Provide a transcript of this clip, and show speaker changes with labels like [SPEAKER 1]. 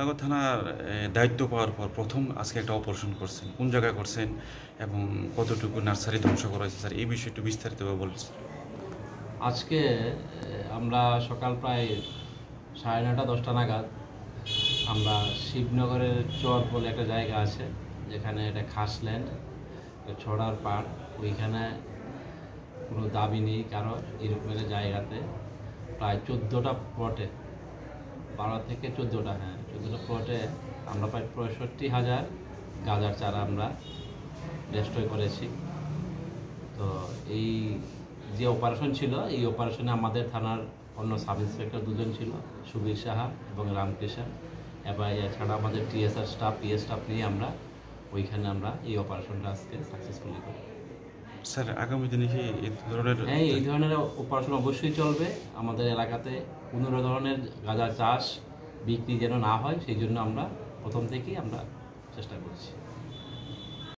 [SPEAKER 1] নগর থানার দায়িত্ব পাওয়ার পর প্রথম আজকে একটা অপারেশন করছেন, কোন জায়গায় করছেন এবং কতটুকু নার্সারি ধ্বংস করা হয়েছে স্যার, এই বিষয়ে একটু বিস্তারিতভাবে বলছেন।
[SPEAKER 2] আজকে আমরা সকাল প্রায় 9:30-10টা নাগাদ আমরা শিবনগরের চর বলে একটা জায়গা আছে, যেখানে এটা খাসল্যান্ড, ছড়ার পাড়, ওইখানে কোনো দাবি নেই কারো, এরকম একটা জায়গাতে প্রায় 14টা প্লটে, 12 থেকে 14টা, 14টা প্লটে আমরা প্রায় 65,000 গাঁজার চারা আমরা ডেস্ট্রয় করেছি। তো এই যে অপারেশন ছিল, এই অপারেশনে আমাদের থানার অন্য সাব ইন্সপেক্টর দুজন ছিল, সুবীর সাহা এবং রামকৃষ্ণ, এবং এছাড়া আমাদের টিএসআর স্টাফ, পিএস স্টাফ নিয়ে আমরা ওইখানে এই অপারেশনটা আজকে সাকসেসফুলি করি।
[SPEAKER 1] স্যার আগামী দিনে কি
[SPEAKER 2] এই ধরনের অপারেশন অবশ্যই চলবে। আমাদের এলাকাতে কোনো ধরনের গাঁজা চাষ বিক্রি যেন না হয়, সেই জন্য আমরা প্রথম থেকেই আমরা চেষ্টা করছি।